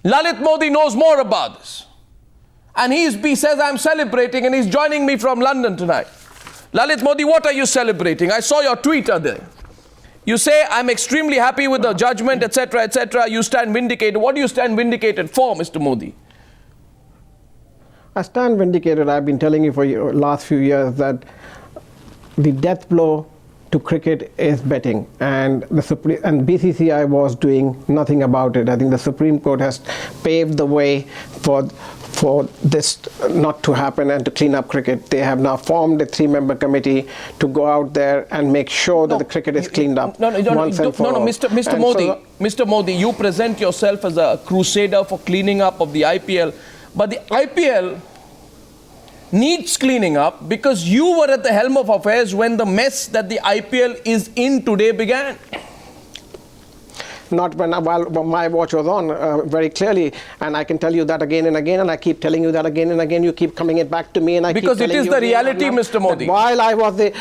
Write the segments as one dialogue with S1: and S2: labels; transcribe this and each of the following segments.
S1: Lalit Modi knows more about this. And he says, I'm celebrating, and he's joining me from London tonight. Lalit Modi, what are you celebrating? I saw your tweet there. You say, I'm extremely happy with the judgment, etc., etc. You stand vindicated. What do you stand vindicated for, Mr. Modi?
S2: I stand vindicated. I've been telling you for the last few years that the death blow to cricket is betting, and and BCCI was doing nothing about it. I think the Supreme Court has paved the way for this not to happen and to clean up cricket. They have now formed a 3-member committee to go out there and make sure that the cricket is cleaned up once and for all.
S1: Mr. Modi, Mr. Modi, you present yourself as a crusader for cleaning up of the IPL, but the IPL needs cleaning up because you were at the helm of affairs when the mess that the IPL is in today began.
S2: Not while my watch was on, very clearly, and I can tell you that again and again, and I keep telling you that again and again. You keep coming it back to me, and I
S1: because
S2: keep telling
S1: it is the reality, Mr. Modi.
S2: While I was the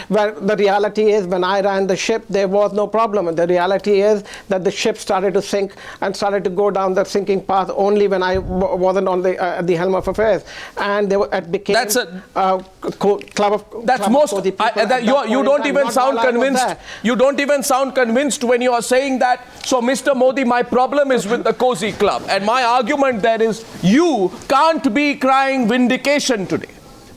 S2: reality is when I ran the ship, there was no problem. And the reality is that the ship started to sink and started to go down the sinking path only when I wasn't on the helm of affairs, and it became
S1: that's a
S2: club of.
S1: That's
S2: club
S1: most.
S2: Of
S1: you don't even sound convinced. You don't even sound convinced when you are saying that. So, Mr. Modi, my problem is with the Cosy Club, and my argument there is you can't be crying vindication today.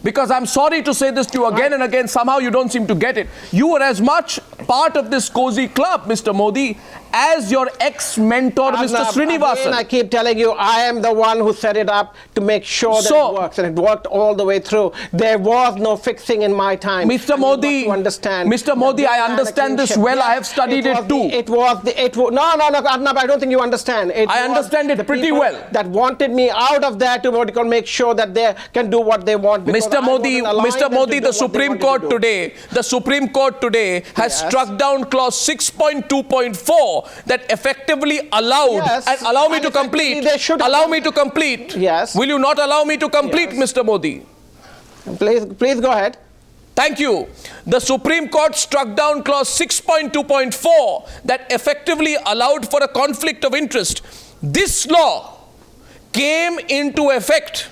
S1: Because I'm sorry to say this to you again and again, somehow you don't seem to get it. You were as much part of this Cosy Club, Mr. Modi, as your ex-mentor, Mr. Srinivasan.
S2: Again, I keep telling you, I am the one who set it up to make sure that it works, and it worked all the way through. There was no fixing in my time.
S1: Mr. Modi, Mr. Modi, I understand this well. I have studied it too.
S2: No, Arnab, I don't think you understand.
S1: I understand it pretty well.
S2: That wanted me out of there to make sure that they can do what they want.
S1: Mr. Modi, the Supreme Court today has struck down clause 6.2.4 that effectively allowed, and allow me to complete. Allow me to complete.
S2: Yes.
S1: Will you not allow me to complete, Mr. Modi?
S2: Please go ahead.
S1: Thank you. The Supreme Court struck down clause 6.2.4 that effectively allowed for a conflict of interest. This law came into effect,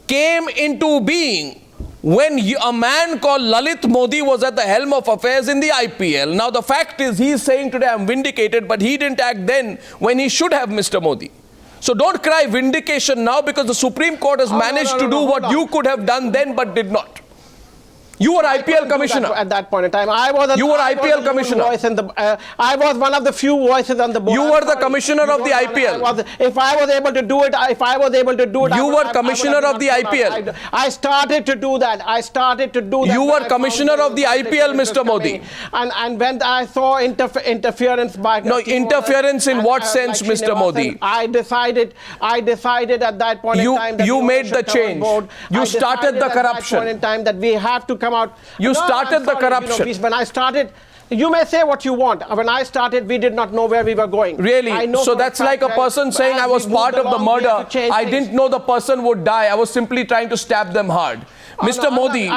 S1: came into being when a man called Lalit Modi was at the helm of affairs in the IPL. Now the fact is, he is saying today I'm vindicated, but he didn't act then when he should have, Mr. Modi. So don't cry vindication now, because the Supreme Court has managed to do what you could have done then but did not. You were IPL commissioner.
S2: At that point in time, I was
S1: IPL commissioner.
S2: I was one of the few voices on the board.
S1: You were the commissioner of the IPL.
S2: If I was able to do it,
S1: you were commissioner of the IPL.
S2: I started to do that.
S1: You were commissioner of the IPL, Mr. Modi.
S2: And when I saw interference by...
S1: No, interference in what sense, Mr. Modi?
S2: I decided at that point in time that
S1: you made the change. You started the corruption.
S2: At that point in time that we have to come out.
S1: You started the corruption.
S2: When I started, you may say what you want. When I started, we did not know where we were going.
S1: Really? So that's like a person saying I was part of the murder. I didn't know the person would die. I was simply trying to stab them hard. Mr. Modi,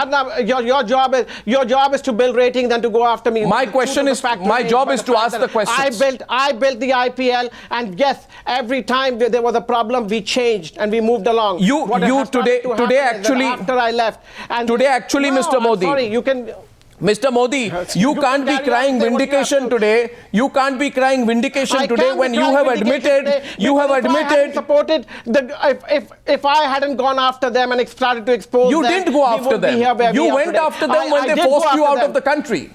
S1: your job is to build ratings and to go after me. My job is to ask the questions.
S2: I built the IPL, and yes, every time there was a problem, we changed and we moved along.
S1: Today actually,
S2: after I left, and
S1: today actually, no, Mr. Modi.
S2: Sorry, you can.
S1: Mr. Modi, you can't be crying vindication today. You can't be crying vindication today when you have admitted.
S2: If I hadn't gone after them and started to expose them,
S1: you didn't go after them. You went after them when they forced you out of the country.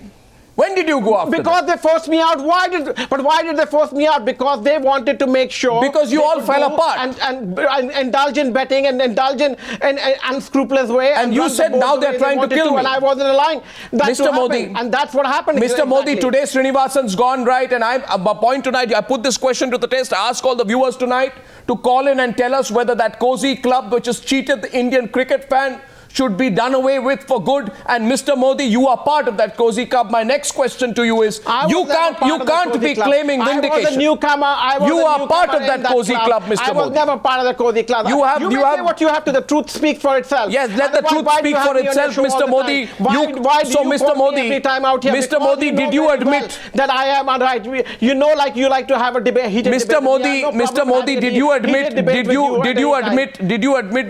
S1: When did you go after them?
S2: Because they forced me out. Why did they force me out? Because they wanted to make sure.
S1: Because you all fell apart.
S2: And indulge in betting and indulge in an unscrupulous way.
S1: And you said now they're trying to kill me.
S2: And I wasn't allowing that
S1: Mr. Modi.
S2: And that's what happened.
S1: Mr. Modi, today Srinivasan's gone right. And a point tonight, I put this question to the test. I ask all the viewers tonight to call in and tell us whether that Cosy Club, which has cheated the Indian cricket fan, should be done away with for good. And Mr. Modi, you are part of that cozy club. My next question to you is, you can't be claiming vindication.
S2: I was a newcomer.
S1: You are part of that cozy club, Mr. Modi.
S2: I was never part of the cozy club. You say what you have to. The truth speak for itself.
S1: Yes, let the truth speak for itself, Mr. Modi.
S2: Why do you
S1: Mr. Modi,
S2: every time out here?
S1: Mr. Modi, did you admit
S2: that I am unright? You know, like you like to have a debate.
S1: Mr. Modi, did you admit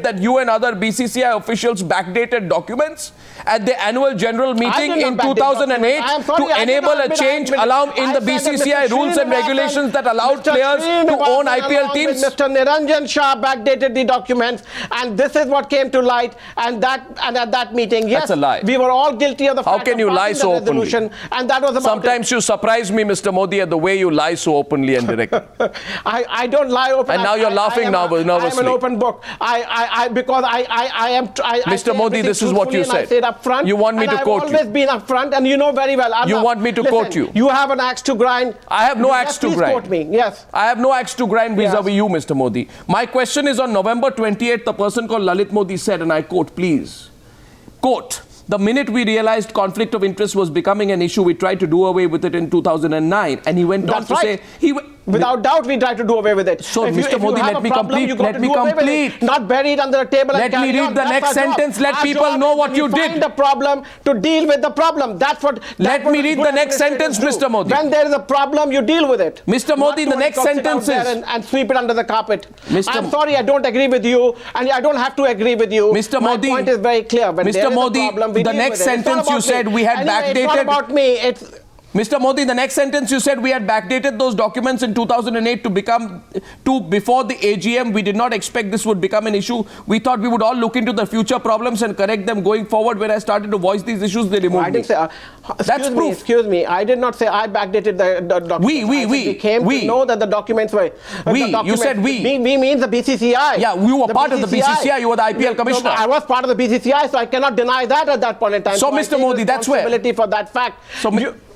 S1: that you and other BCCI officials backdated documents at the annual general meeting in 2008 to enable a change in the BCCI rules and regulations that allowed players to own IPL teams?
S2: Mr. Niranjan Shah backdated the documents, and this is what came to light. And at that meeting, yes,
S1: that's a lie.
S2: We were all guilty of the fact.
S1: How can you lie so openly?
S2: And that was about
S1: Sometimes you surprise me, Mr. Modi, at the way you lie so openly and directly.
S2: I don't lie openly.
S1: And now you're laughing nervously.
S2: I am an open book. Because I am.
S1: Mr. Modi, this is what you said.
S2: I said up front.
S1: You want me to quote you?
S2: I've always been up front, and you know very well.
S1: You want me to quote you?
S2: You have an axe to grind.
S1: I have no axe to grind.
S2: Please quote me. Yes.
S1: I have no axe to grind vis-a-vis you, Mr. Modi. My question is, on November 28th, a person called Lalit Modi said, and I quote, please, quote, "The minute we realized conflict of interest was becoming an issue, we tried to do away with it in 2009. And he went on to say,
S2: without doubt, we tried to do away with it.
S1: So, Mr. Modi, let me complete. Let me complete.
S2: Not bury it under a table.
S1: Let me read the next sentence. Let people know what you did.
S2: Find the problem to deal with the problem. That's what.
S1: Let me read the next sentence, Mr. Modi.
S2: When there is a problem, you deal with it.
S1: Mr. Modi, the next sentence is.
S2: And sweep it under the carpet. I'm sorry, I don't agree with you, and I don't have to agree with you.
S1: Mr. Modi,
S2: my point is very clear. When
S1: Mr. Modi, the next sentence you said we had backdated.
S2: It's not about me. It's.
S1: Mr. Modi, the next sentence you said we had backdated those documents in 2008 before the AGM. We did not expect this would become an issue. We thought we would all look into the future problems and correct them going forward. When I started to voice these issues, they removed
S2: I didn't say,
S1: that's proof.
S2: Excuse me. I did not say I backdated the documents. We came to know that the documents were.
S1: You said we.
S2: We means the BCCI.
S1: Yeah, you were part of the BCCI. You were the IPL commissioner.
S2: I was part of the BCCI, so I cannot deny that at that point in time.
S1: So Mr. Modi, that's where.
S2: For that fact.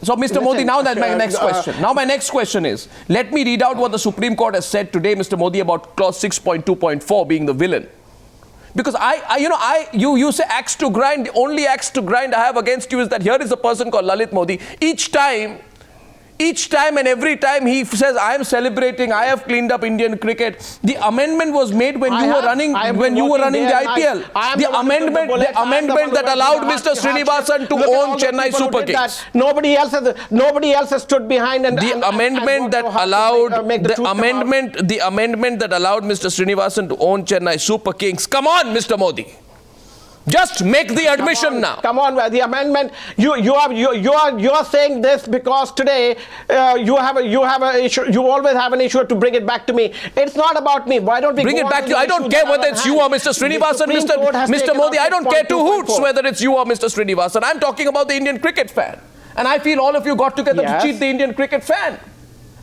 S1: So Mr. Modi, now that's my next question. Now my next question is, let me read out what the Supreme Court has said today, Mr. Modi, about clause 6.2.4 being the villain. Because you say axe to grind. The only axe to grind I have against you is that here is a person called Lalit Modi. Each time and every time he says, I am celebrating, I have cleaned up Indian cricket. The amendment was made when you were running the IPL. The amendment that allowed Mr. Srinivasan to own Chennai Super Kings.
S2: Nobody else has stood behind and
S1: the amendment that allowed Mr. Srinivasan to own Chennai Super Kings. Come on, Mr. Modi. Just make the admission now.
S2: Come on, the amendment. You are saying this because today you always have an issue to bring it back to me. It's not about me. Why don't we
S1: bring it back to you? I don't care whether it's you or Mr. Srinivasan, Mr. Modi. I don't care two hoots whether it's you or Mr. Srinivasan. I'm talking about the Indian cricket fan, and I feel all of you got together to cheat the Indian cricket fan.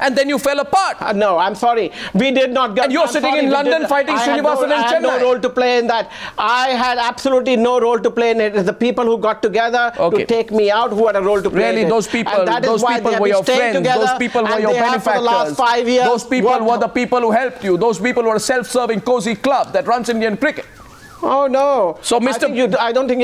S1: And then you fell apart.
S2: No, I'm sorry. We did not get.
S1: And you're sitting in London fighting Srinivasan and Chennai. I had no
S2: role to play in that. I had absolutely no role to play in it. It's the people who got together to take me out who had a role to play in it.
S1: Really, those people were your friends. Those people were your benefactors.
S2: For the last 5 years.
S1: Those people were the people who helped you. Those people were a self-serving cozy club that runs Indian cricket.
S2: Oh no!
S1: So, Mr.
S2: I don't think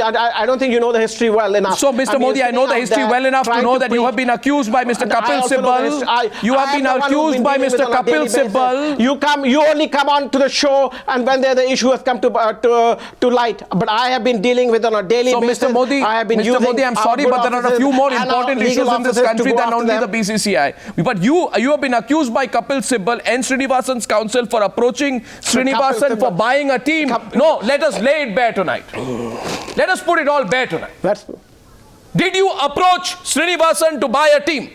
S2: you know the history well enough.
S1: So, Mr. Modi, I know the history well enough to know that you have been accused by Mr. Kapil Sibal. You have been accused by Mr. Kapil Sibal.
S2: You only come on to the show, and when the issue has come to light. But I have been dealing with on a daily basis.
S1: So, Mr. Modi, I'm sorry, but there are a few more important issues in this country than only the BCCI. But you have been accused by Kapil Sibal, N Srinivasan's counsel, for approaching Srinivasan for buying a team. No, let us lay it bare tonight. Let us put it all bare tonight. Did you approach Srinivasan to buy a team?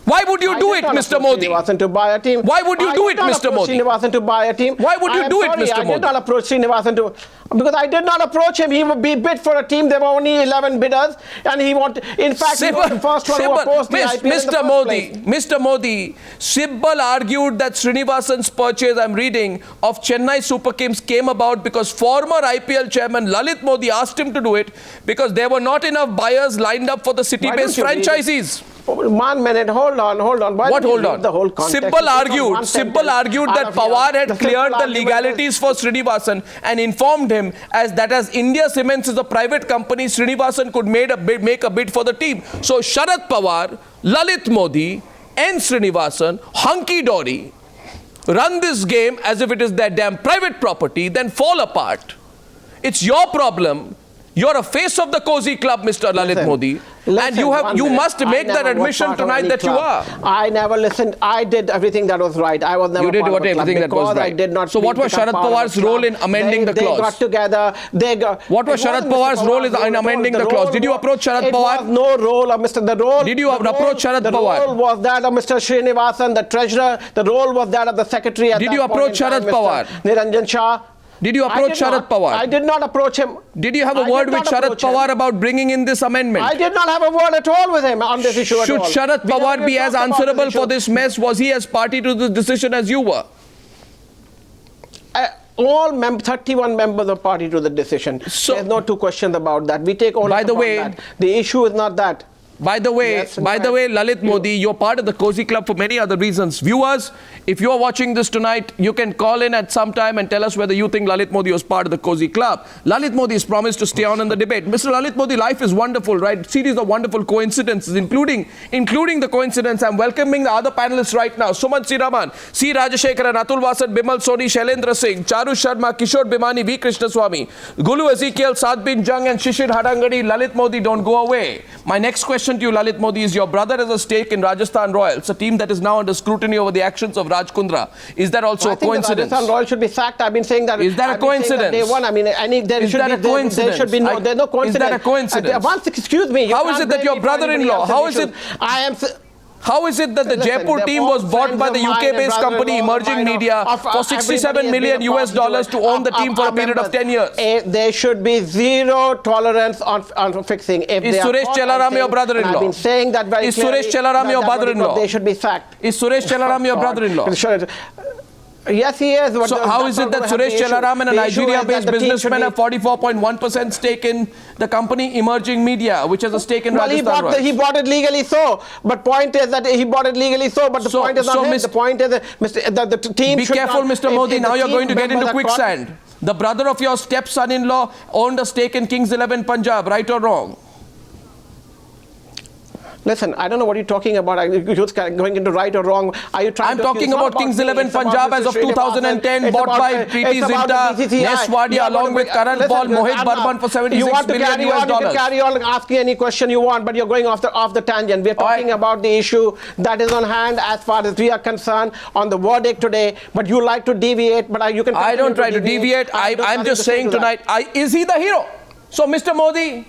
S1: Why would you do it, Mr. Modi?
S2: To buy a team.
S1: Why would you do it, Mr. Modi?
S2: Srinivasan to buy a team.
S1: Why would you do it, Mr. Modi?
S2: I did not approach Srinivasan because I did not approach him. He would be bid for a team. There were only 11 bidders, and he wanted. In fact, he was the first one who opposed the IPL
S1: Mr. Modi, Sibal argued that Srinivasan's purchase, I'm reading, of Chennai Super Kings came about because former IPL chairman Lalit Modi asked him to do it because there were not enough buyers lined up for the city-based franchisees.
S2: 1 minute, hold on. Why
S1: What
S2: don't you
S1: hold
S2: read
S1: on?
S2: The whole context?
S1: Sibbal argued that Pawar had cleared the legalities for Srinivasan and informed him that as India Cements is a private company, Srinivasan could make a bid for the team. So Sharad Pawar, Lalit Modi, N Srinivasan, hunky dory, run this game as if it is their damn private property, then fall apart. It's your problem. You're a face of the Cosy club, Mr. Lalit Modi. And you must make that admission tonight that you are.
S2: I never listened. I did everything that was right. I was never
S1: You did
S2: part of the
S1: everything
S2: club
S1: that was right.
S2: I did not.
S1: So what was Sharad Pawar's role in amending the clause?
S2: They got together.
S1: What was Sharad Pawar's role in amending the clause? Did you approach Sharad Pawar?
S2: It was no role of Mr. The role.
S1: Did you approach Sharad Pawar?
S2: The role was that of Mr. Srinivasan, the treasurer. The role was that of the secretary.
S1: Did you approach Sharad Pawar?
S2: Niranjan Shah.
S1: Did you approach Sharad Pawar?
S2: I did not approach him.
S1: Did you have a word with Sharad Pawar about bringing in this amendment?
S2: I did not have a word at all with him on this issue at all.
S1: Should Sharad Pawar be as answerable for this mess? Was he as party to this decision as you were?
S2: All 31 members of party to the decision. So, there's no two questions about that. We take ownership on that. The issue is not that.
S1: By the way, Lalit Modi, you're part of the Cosy Club for many other reasons. Viewers, if you're watching this tonight, you can call in at some time and tell us whether you think Lalit Modi was part of the Cosy Club. Lalit Modi has promised to stay on in the debate. Mr. Lalit Modi, life is wonderful, right? Series of wonderful coincidences, including the coincidence. I'm welcoming the other panelists right now. Suman Siraman, C. Rajashekharan, Atul Vasant, Bimal Soni, Shailendra Singh, Charu Sharma, Kishore Bimani, V. Krishnaswamy, Gulu Ezekiel, Sadbin Jung and Shishir Hadangadi. Lalit Modi, don't go away. My next question to you, Lalit Modi, is your brother has a stake in Rajasthan Royals, a team that is now under scrutiny over the actions of Raj Kundra. Is that also a coincidence?
S2: Rajasthan Royals should be sacked. I've been saying that.
S1: Is that a coincidence?
S2: Day one. I mean, there should be no. There's no coincidence.
S1: Is that a coincidence?
S2: Excuse me.
S1: How is it that your brother-in-law? How is it? How is it that the Jaipur team was bought by the UK-based company Emerging Media for $67 million to own the team for a period of 10 years?
S2: There should be zero tolerance on fixing.
S1: Is Suresh Chelaram your brother-in-law?
S2: I've been saying that very clearly.
S1: Is Suresh Chelaram your brother-in-law?
S2: They should be sacked.
S1: Is Suresh Chelaram your brother-in-law?
S2: Yes, he is.
S1: So how is it that Suresh Chelaram and a Nigeria-based businessman have 44.1% stake in the company Emerging Media, which has a stake in Rajasthan Royals?
S2: He bought it legally so. But point is that he bought it legally so. But the point is not his. The point is that the team
S1: be careful, Mr. Modi. Now you're going to get into quicksand. The brother of your stepson-in-law owned a stake in Kings 11 Punjab, right or wrong?
S2: Listen, I don't know what you're talking about. You're just going into right or wrong. Are you trying
S1: I'm talking about Kings 11 Punjab as of 2010, bought by Preeti Zinta, Nes Wadia, along with Karan Paul, Mohit Barman for $76 million.
S2: You can carry on asking any question you want, but you're going off the tangent. We're talking about the issue that is on hand as far as we are concerned on the verdict today. But you like to deviate, but you can.
S1: I don't try to deviate. I'm just saying tonight, is he the hero? So, Mr. Modi,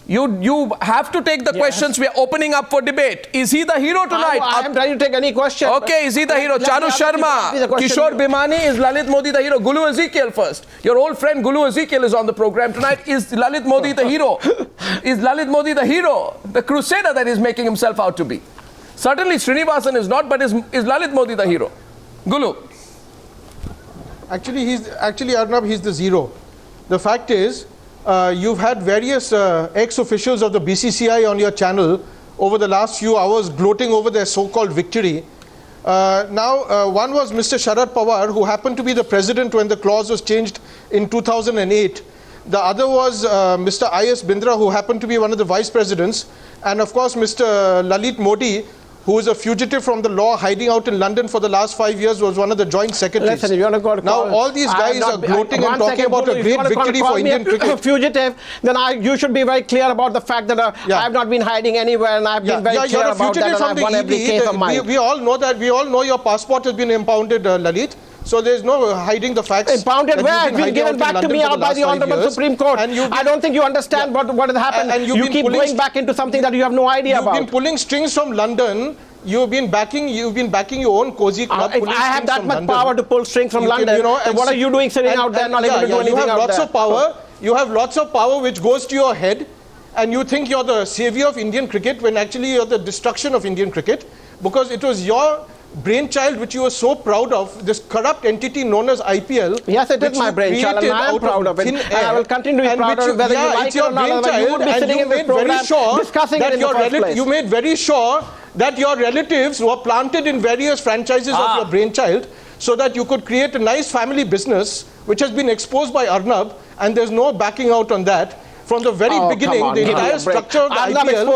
S1: you have to take the questions. We are opening up for debate. Is he the hero tonight?
S2: I am trying to take any question.
S1: Okay, is he the hero? Charu Sharma, Kishore Bimani, is Lalit Modi the hero? Gulu Ezekiel first. Your old friend Gulu Ezekiel is on the program tonight. Is Lalit Modi the hero? Is Lalit Modi the hero? The crusader that he's making himself out to be. Certainly Srinivasan is not, but is Lalit Modi the hero? Gulu.
S3: Actually, Arnab, he's the zero. The fact is, you've had various ex-officials of the BCCI on your channel over the last few hours gloating over their so-called victory. One was Mr. Sharad Pawar, who happened to be the president when the clause was changed in 2008. The other was Mr. I.S. Bindra, who happened to be one of the vice presidents. And of course, Mr. Lalit Modi, who is a fugitive from the law, hiding out in London for the last 5 years, was one of the joint secretaries.
S2: Listen, if you want to go to
S3: now, all these guys are gloating and talking about a great victory for Indian cricket.
S2: Fugitive, then you should be very clear about the fact that I have not been hiding anywhere, and I've been very clear about that, and I've won every case of mine.
S3: We all know that. We all know your passport has been impounded, Lalit. So there's no hiding the facts.
S2: Impounded where? It's been given back to me out by the Honorable Supreme Court. I don't think you understand what has happened. And you keep going back into something that you have no idea about.
S3: You've been pulling strings from London. You've been backing your own Cosy club.
S2: If I have that much power to pull strings from London, then what are you doing sitting out there not able to do anything out there?
S3: You have lots of power. You have lots of power which goes to your head, and you think you're the savior of Indian cricket when actually you're the destruction of Indian cricket, because it was your brainchild which you were so proud of, this corrupt entity known as IPL.
S2: Yes, it is my brainchild, and I am proud of it. And I will continue to be proud of it, whether you like it or not. Otherwise, you would be sitting in this program discussing it in the first place.
S3: You made very sure that your relatives were planted in various franchises of your brainchild so that you could create a nice family business, which has been exposed by Arnab, and there's no backing out on that. From the very beginning, the entire structure of the IPL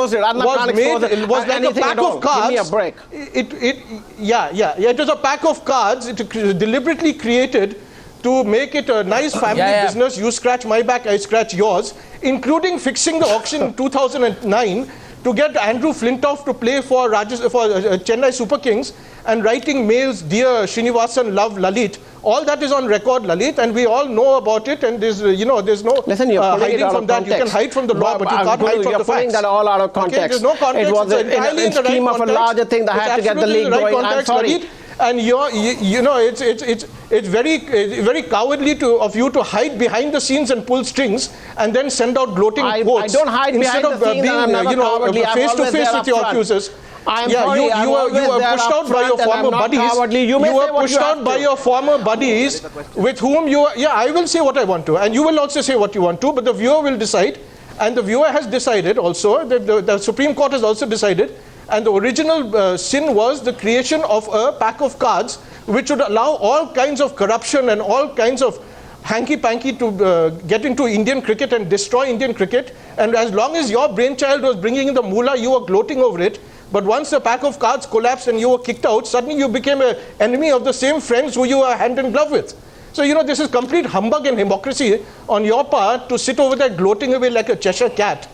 S3: was like a pack of cards.
S2: Give me a break.
S3: It was a pack of cards. It was deliberately created to make it a nice family business. You scratch my back, I scratch yours, including fixing the auction in 2009 to get Andrew Flintoff to play for Chennai Super Kings and writing mails, dear Srinivasan, love Lalit. All that is on record, Lalit, and we all know about it, and there's no hiding from that. You can hide from the law, but you can't hide from the facts.
S2: You're putting that all out of context.
S3: Okay, there's no context.
S2: It was in the scheme of a larger thing that had to get the league going. I'm sorry.
S3: Lalit. And it's very cowardly of you to hide behind the scenes and pull strings and then send out gloating quotes.
S2: I don't hide behind the scenes.
S3: Instead of being face to face with your accusers. You were pushed out by your former buddies. You were pushed out by your former buddies with whom you. I will say what I want to, and you will also say what you want to. But the viewer will decide, and the viewer has decided also. The Supreme Court has also decided. And the original sin was the creation of a pack of cards which would allow all kinds of corruption and all kinds of hanky-panky to get into Indian cricket and destroy Indian cricket. And as long as your brainchild was bringing in the moolah, you were gloating over it. But once the pack of cards collapsed and you were kicked out, suddenly you became an enemy of the same friends who you were hand in glove with. So, this is complete humbug and hypocrisy on your part to sit over there gloating away like a Cheshire cat.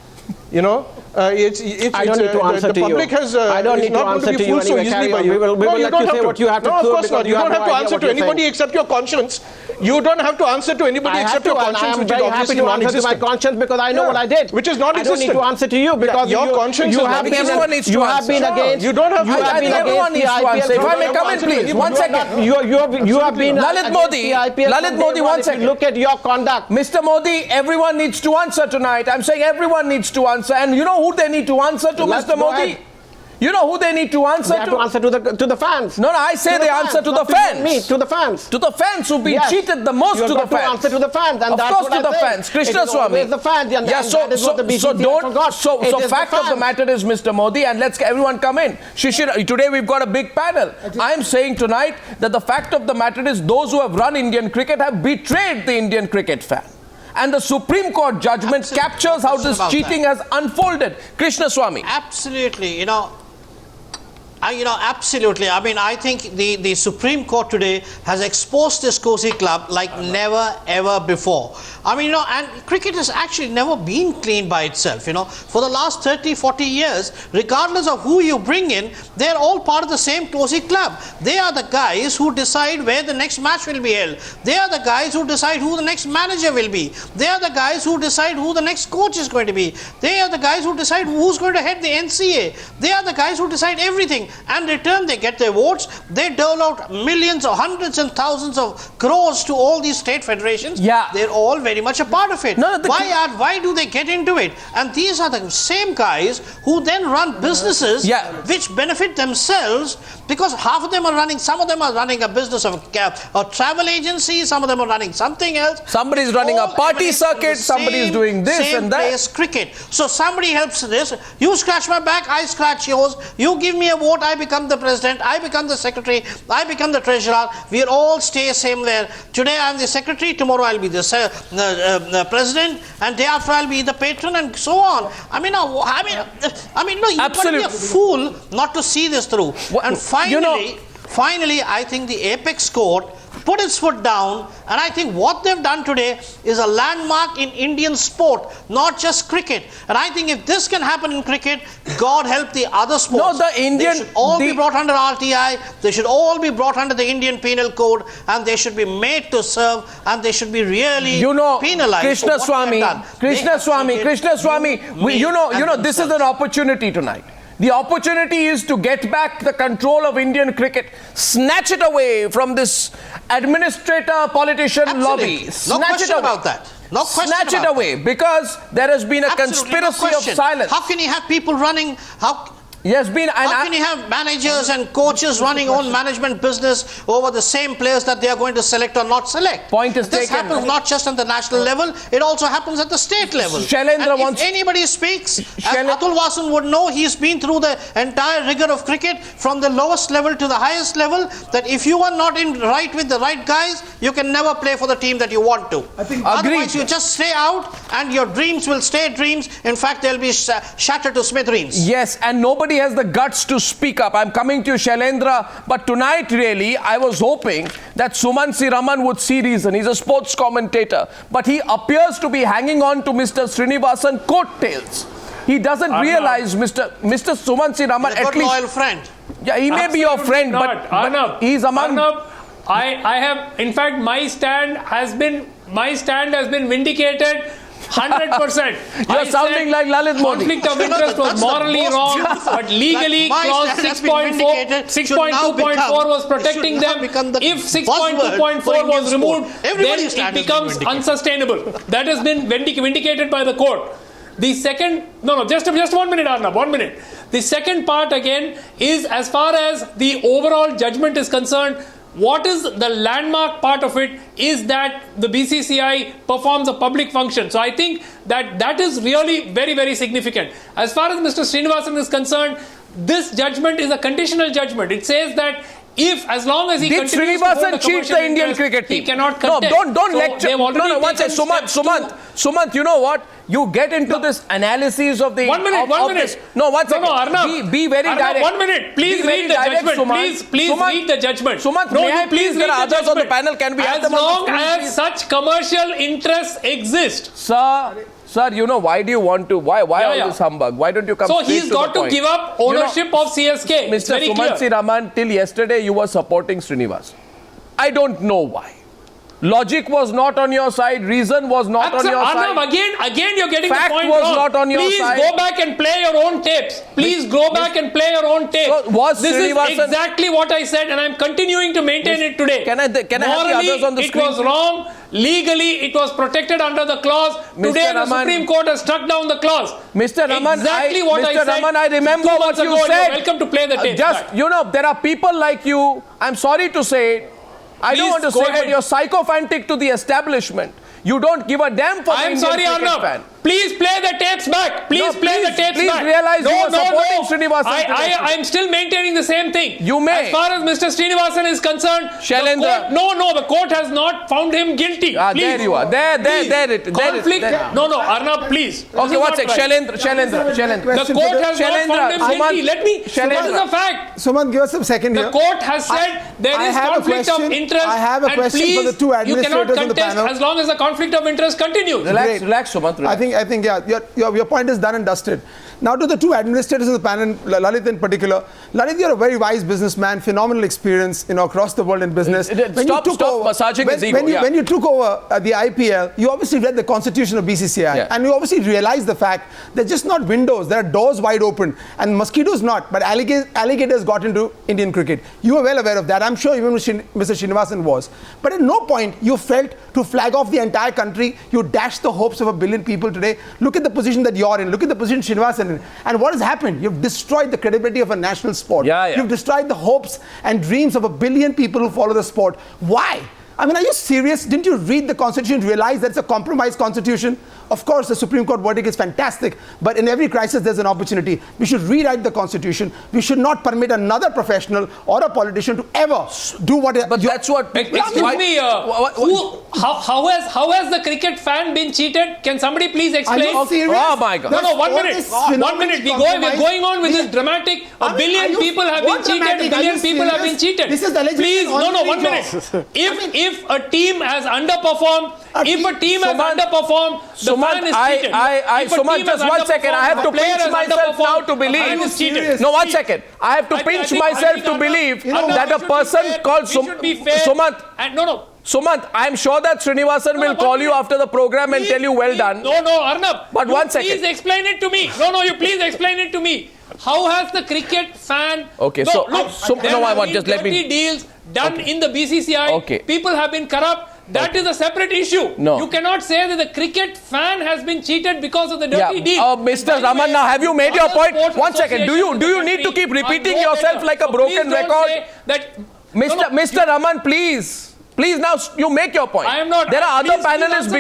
S2: I don't need to answer to you. I don't need to answer to you anyway. We will let you say what you have to do.
S3: No, of course not. You don't have to answer to anybody except your conscience. You don't have to answer to anybody except your conscience, which is obviously non-existent.
S2: I am very happy to answer to my conscience because I know what I did.
S3: Which is non-existent.
S2: I don't need to answer to you because
S3: your conscience
S2: you have been against.
S3: You don't have to.
S2: I think everyone needs to answer.
S1: If I may come in, please. 1 second.
S2: You have been
S1: Lalit Modi, 1 second.
S2: Look at your conduct.
S1: Mr. Modi, everyone needs to answer tonight. I'm saying everyone needs to answer. And you know who they need to answer to, Mr. Modi? You know who they need to answer to?
S2: They have to answer to the fans.
S1: No, I say they answer to the fans.
S2: To the fans.
S1: To the fans who've been cheated the most, to the fans.
S2: To answer to the fans. And
S1: of course to the fans. Krishna Swami.
S2: The fans. And
S1: yeah, so fact of the matter is, Mr. Modi, and let's everyone come in. Shishir, today we've got a big panel. I'm saying tonight that the fact of the matter is those who have run Indian cricket have betrayed the Indian cricket fan. And the Supreme Court judgment captures how this cheating has unfolded. Krishna Swami.
S4: Absolutely. Absolutely. I mean, I think the Supreme Court today has exposed this Cosy club like never ever before. I mean, and cricket has actually never been clean by itself. For the last 30, 40 years, regardless of who you bring in, they're all part of the same Cosy club. They are the guys who decide where the next match will be held. They are the guys who decide who the next manager will be. They are the guys who decide who the next coach is going to be. They are the guys who decide who's going to head the NCA. They are the guys who decide everything. And in return, they get their votes. They dole out millions or hundreds and thousands of crores to all these state federations.
S1: Yeah.
S4: They're all very much a part of it. Why do they get into it? And these are the same guys who then run businesses which benefit themselves, because half of them are running, some of them are running a business of a travel agency, some of them are running something else.
S1: Somebody's running a party circuit, somebody's doing this and that.
S4: Same cricket. So somebody helps this. You scratch my back, I scratch yours. You give me a vote, I become the president, I become the secretary, I become the treasurer. We all stay same there. Today I'm the secretary, tomorrow I'll be the president, and day after I'll be the patron, and so on. I mean, no, you got to be a fool not to see this through. And finally, I think the apex court put its foot down, and I think what they've done today is a landmark in Indian sport, not just cricket. And I think if this can happen in cricket, God help the other sports.
S1: No, they
S4: should all be brought under RTI, they should all be brought under the Indian Penal Code, and they should be made to serve, and they should be really penalized.
S1: Krishna Swami, this is an opportunity tonight. The opportunity is to get back the control of Indian cricket, snatch it away from this administrator, politician lobby.
S4: Snatch it about that. No question
S1: snatch it away, because there has been a conspiracy of silence.
S4: How can you have people running?
S1: Yes, been.
S4: How can you have managers and coaches running own management business over the same players that they are going to select or not select?
S1: Point is
S4: this
S1: taken.
S4: happens not just on the national level, it also happens at the state level.
S1: Shailendra
S4: and
S1: wants...
S4: if anybody speaks, as Atul Vasan would know, he's been through the entire rigor of cricket from the lowest level to the highest level, that if you are not in right with the right guys, you can never play for the team that you want to. Otherwise, you just stay out and your dreams will stay dreams. In fact, they'll be shattered to smithereens.
S1: Yes, and nobody has the guts to speak up. I'm coming to you, Shailendra, but tonight really I was hoping that Suman C. Raman would see reason. He's a sports commentator, but he appears to be hanging on to Mr. Srinivasan coattails. He doesn't realize Mr. Suman C. Raman,
S4: at least loyal friend.
S1: Yeah, he may be your friend, but he's among...
S5: I have, in fact, my stand has been vindicated 100%.
S1: You're sounding like Lalit Modi.
S5: Conflict of interest was morally wrong, but legally clause 6.2.4 was protecting them. If 6.2.4 was removed, then it becomes unsustainable. That has been vindicated by the court. The second, just 1 minute, Arnab, 1 minute. The second part again is, as far as the overall judgment is concerned, what is the landmark part of it is that the BCCI performs a public function. So I think that is really very, very significant. As far as Mr. Srinivasan is concerned, this judgment is a conditional judgment. It says that if, as long as he
S1: did
S5: continues
S1: Srinivasan
S5: to
S1: cheat the Indian cricket team?
S5: He cannot contest.
S1: No, don't lecture. One second, Sumant, you know what? You get into this analysis of the...
S5: 1 minute, 1 minute.
S1: No, one second.
S5: Arnab,
S1: be very direct.
S5: 1 minute. Please read the judgment. Please read the judgment.
S1: Sumant, please, there are others on the panel. Can we have them on the screen?
S5: As long as such commercial interests exist.
S1: Sir, you know, why do you want to... Why all this humbug? Why don't you come straight to the point?
S5: So he's got to give up ownership of CSK.
S1: Mr. Suman C. Raman, till yesterday you were supporting Srinivasan. I don't know why. Logic was not on your side. Reason was not on your side.
S5: Arnab, again you're getting
S1: Fact
S5: the point
S1: was
S5: wrong.
S1: not on your side.
S5: Please go back and play your own tapes. Please go back and play your own tapes.
S1: So this
S5: is exactly what I said, and I'm continuing to maintain it today.
S1: Can I have the others on the screen?
S5: It was wrong. Legally, it was protected under the clause. Today, the Supreme Court has struck down the clause.
S1: Mr. Raman, I remember what you said.
S5: You're welcome to play the tapes.
S1: There are people like you. I'm sorry to say it. I don't want to say, but you're sycophantic to the establishment. You don't give a damn for the Indian cricket fan.
S5: Please play the tapes back. Please play the tapes back.
S1: Please realize you are supporting Srinivasan.
S5: I'm still maintaining the same thing.
S1: You may.
S5: As far as Mr. Srinivasan is concerned, the court has not found him guilty.
S1: There you are. There.
S5: Conflict. Arnab, please.
S1: Okay, one sec. Shailendra.
S5: The court has not found him guilty. Let me. That is a fact.
S6: Suman, give us a second here.
S5: The court has said there is conflict of interest.
S6: I have a question for the two administrators on the panel.
S5: As long as the conflict of interest continues.
S1: Relax, Sumant.
S6: I think your point is done and dusted. Now to the two administrators in the panel, Lalit in particular. Lalit, you're a very wise businessman, phenomenal experience, across the world in business.
S1: Stop massaging his ego.
S6: When you took over the IPL, you obviously read the constitution of BCCI, and you obviously realized the fact they're just not windows, there are doors wide open, and mosquitoes not, but alligators got into Indian cricket. You were well aware of that. I'm sure even Mr. Srinivasan was. But at no point you felt to flag off the entire country. You dashed the hopes of 1 billion people today. Look at the position that you're in. Look at the position Srinivasan in. And what has happened? You've destroyed the credibility of a national sport. You've destroyed the hopes and dreams of 1 billion people who follow the sport. Why? I mean, are you serious? Didn't you read the constitution, realize that's a compromised constitution? Of course, the Supreme Court verdict is fantastic, but in every crisis there's an opportunity. We should rewrite the constitution. We should not permit another professional or a politician to ever do what...
S1: But that's what...
S5: Excuse me, how has the cricket fan been cheated? Can somebody please explain?
S6: Are you serious?
S1: Oh my God.
S5: No, 1 minute. 1 minute. We're going on with this dramatic. 1 billion people have been cheated. 1 billion people have been cheated.
S6: This is allegedly...
S5: Please, 1 minute. If a team has underperformed, the fan is cheated.
S1: Suman, just 1 second. I have to pinch myself now to believe. No, 1 second. I have to pinch myself to believe that a person called Sumant. Sumant, I'm sure that Srinivasan will call you after the program and tell you well done.
S5: No, Arnab.
S1: But 1 second.
S5: Please explain it to me. You please explain it to me. How has the cricket fan...
S1: Okay,
S5: there have been dirty deals done in the BCCI.
S1: Okay.
S5: People have been corrupt. That is a separate issue.
S1: No.
S5: You cannot say that the cricket fan has been cheated because of the dirty deed.
S1: Mr. Raman, now have you made your point? 1 second. Do you need to keep repeating yourself like a broken record? Mr. Raman, please. Please now you make your point.
S5: I am not.
S1: There are other panelists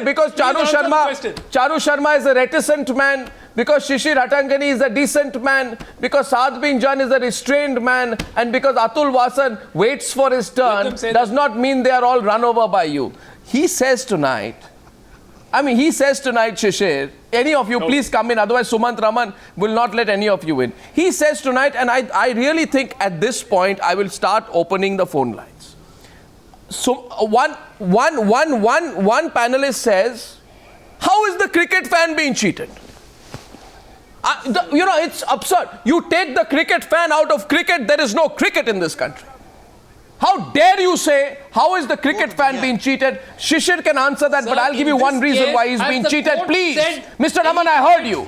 S1: because Charu Sharma is a reticent man, because Shishir Hatangani is a decent man, because Saad Bin Jan is a restrained man, and because Atul Vasan waits for his turn does not mean they are all run over by you. He says tonight, Shishir, any of you please come in, otherwise Sumant Raman will not let any of you in. He says tonight, and I really think at this point I will start opening the phone lines. So one panelist says, how is the cricket fan being cheated? It's absurd. You take the cricket fan out of cricket, there is no cricket in this country. How dare you say, how is the cricket fan being cheated? Shishir can answer that, but I'll give you one reason why he's being cheated. Please, Mr. Raman, I heard you.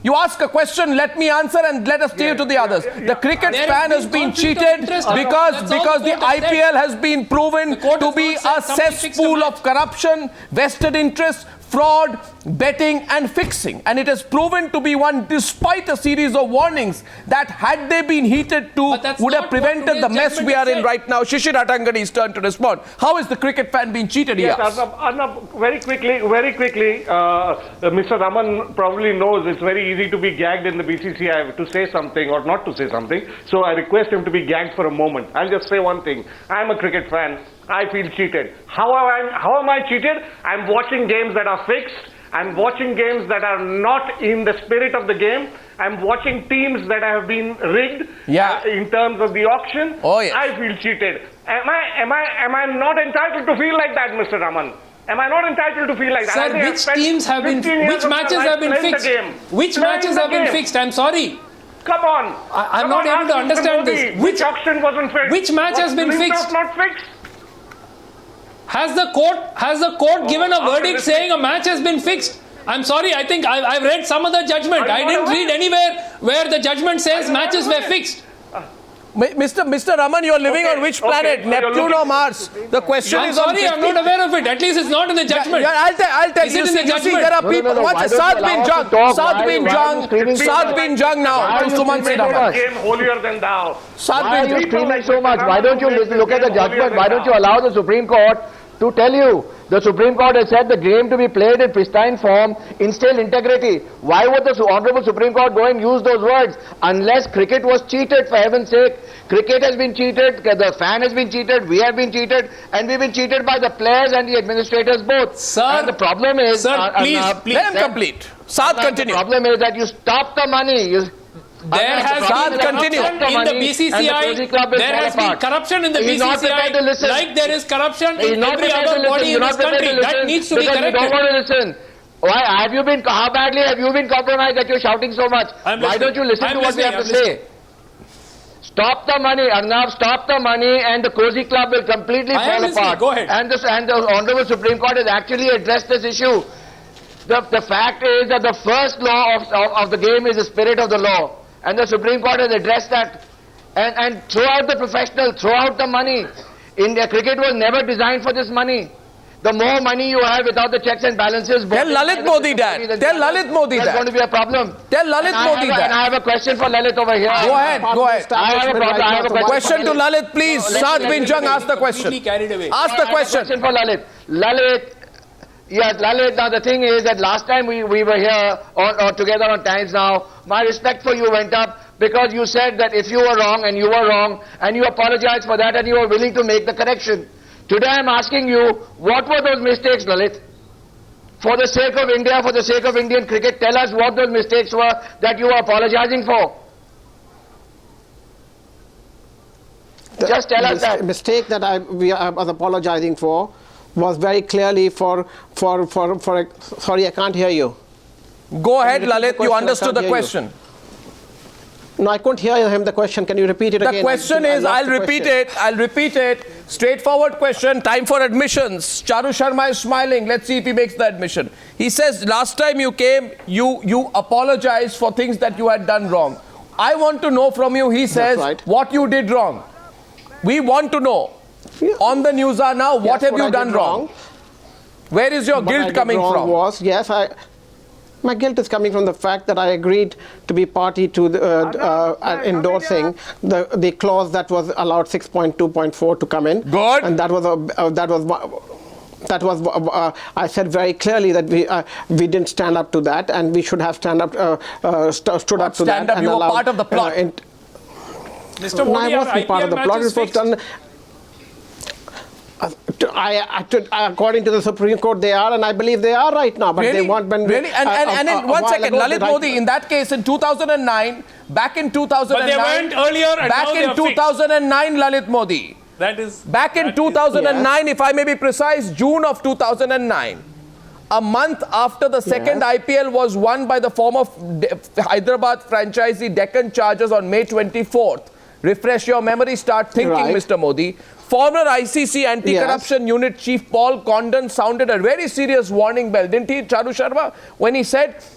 S1: You ask a question, let me answer, and let us steer to the others. The cricket fan has been cheated because the IPL has been proven to be a cesspool of corruption, vested interests, fraud, betting and fixing. And it has proven to be one despite a series of warnings that had they been heated to would have prevented the mess we are in right now. Shishir Hatangani's turn to respond. How is the cricket fan being cheated?
S7: Yes, Arnab, very quickly, Mr. Raman probably knows it's very easy to be gagged in the BCCI to say something or not to say something. So I request him to be gagged for a moment. I'll just say one thing. I'm a cricket fan. I feel cheated. How am I cheated? I'm watching games that are fixed. I'm watching games that are not in the spirit of the game. I'm watching teams that have been rigged in terms of the auction.
S1: Oh, yes.
S7: I feel cheated. Am I not entitled to feel like that, Mr. Raman? Am I not entitled to feel like that?
S5: Sir, which teams have been, which matches have been fixed? Which matches have been fixed? I'm sorry.
S7: Come on.
S5: I'm not able to understand this.
S7: Which auction wasn't fixed?
S5: Which match has been fixed?
S7: Not fixed?
S5: Has the court given a verdict saying a match has been fixed? I'm sorry, I think I've read some of the judgment. I didn't read anywhere where the judgment says matches were fixed.
S1: Mr. Raman, you're living on which planet? Neptune or Mars? The question is on...
S5: I'm not aware of it. At least it's not in the judgment.
S1: I'll tell you. See, there are people... What's Saad Bin Jung now. To Sumant Srinivasan.
S7: Game holier than thou.
S8: Why are you screaming so much? Why don't you look at the judgment? Why don't you allow the Supreme Court to tell you? The Supreme Court has said the game to be played in pristine form, instill integrity. Why would the Honorable Supreme Court go and use those words? Unless cricket was cheated, for heaven's sake. Cricket has been cheated, the fan has been cheated, we have been cheated, and we've been cheated by the players and the administrators both.
S5: Sir,
S8: and the problem is...
S5: Sir, please.
S1: Let him complete. Saad, continue.
S8: The problem is that you stop the money.
S5: There has been corruption in the BCCI. There has been corruption in the BCCI. Like there is corruption in every other body in this country. That needs to be corrected.
S8: You don't want to listen. Why have you been? How badly have you been compromised that you're shouting so much? Why don't you listen to what we have to say? Stop the money, Arnab. Stop the money, and the Cosy Club will completely fall apart.
S5: Go ahead.
S8: And the Honorable Supreme Court has actually addressed this issue. The fact is that the first law of the game is the spirit of the law. And the Supreme Court has addressed that. And throw out the professional, throw out the money. India cricket was never designed for this money. The more money you have without the checks and balances...
S1: Tell Lalit Modi that. Tell Lalit Modi that.
S8: That's going to be a problem.
S1: Tell Lalit Modi that.
S8: And I have a question for Lalit over here.
S1: Go ahead.
S8: I have a
S1: question to Lalit, please. Saad Bin Jung, ask the question. Ask the question.
S8: For Lalit. Lalit, now the thing is that last time we were here or together on Times Now, my respect for you went up because you said that if you were wrong and you were wrong and you apologized for that and you were willing to make the correction. Today I'm asking you, what were those mistakes, Lalit? For the sake of India, for the sake of Indian cricket, tell us what those mistakes were that you were apologizing for. Just tell us that.
S2: The mistake that I was apologizing for was very clearly for sorry, I can't hear you.
S1: Go ahead, Lalit, you understood the question.
S2: No, I couldn't hear him, the question. Can you repeat it again?
S1: The question is, I'll repeat it. Straightforward question, time for admissions. Charu Sharma is smiling. Let's see if he makes the admission. He says, last time you came, you apologized for things that you had done wrong. I want to know from you, he says, what you did wrong. We want to know. on the Newshour now. What have
S2: Yes,
S1: you
S2: I
S1: done
S2: did
S1: wrong? Where is your
S2: What I
S1: guilt
S2: did
S1: coming
S2: wrong
S1: from?
S2: Was, yes, my guilt is coming from the fact that I agreed to be party to the, endorsing the clause that was allowed 6.2.4 to come in.
S1: Good.
S2: And that was I said very clearly that we didn't stand up to that, and we should have stood up to that.
S1: Stand up.
S2: And
S1: You were
S2: allowed,
S1: part of the plot.
S5: Mr.
S2: No,
S5: Modi,
S2: I
S5: are
S2: wasn't part of
S5: IPL
S2: the plot.
S5: matches
S2: It was
S5: fixed?
S2: done. According to the Supreme Court, they are, and I believe they are right now. But
S1: Really?
S2: they want when
S1: Really? And in one second, Lalit Modi,
S2: Modi,
S1: in that case, in 2009, back in 2009.
S5: But they weren't earlier, and
S1: back
S5: now they
S1: in
S5: are fixed.
S1: 2009, Lalit Modi.
S5: That is.
S1: Back in
S5: that is-
S1: 2009, if I may be precise, June of 2009, a month after the second IPL was won by the former Hyderabad franchisee Deccan Chargers on May 24th. Refresh your memory, start thinking,
S2: Right.
S1: Mr. Modi. Former ICC Anti-Corruption Unit Chief Paul Condon sounded a very serious warning bell, didn't he, Charu Sharma? When he said,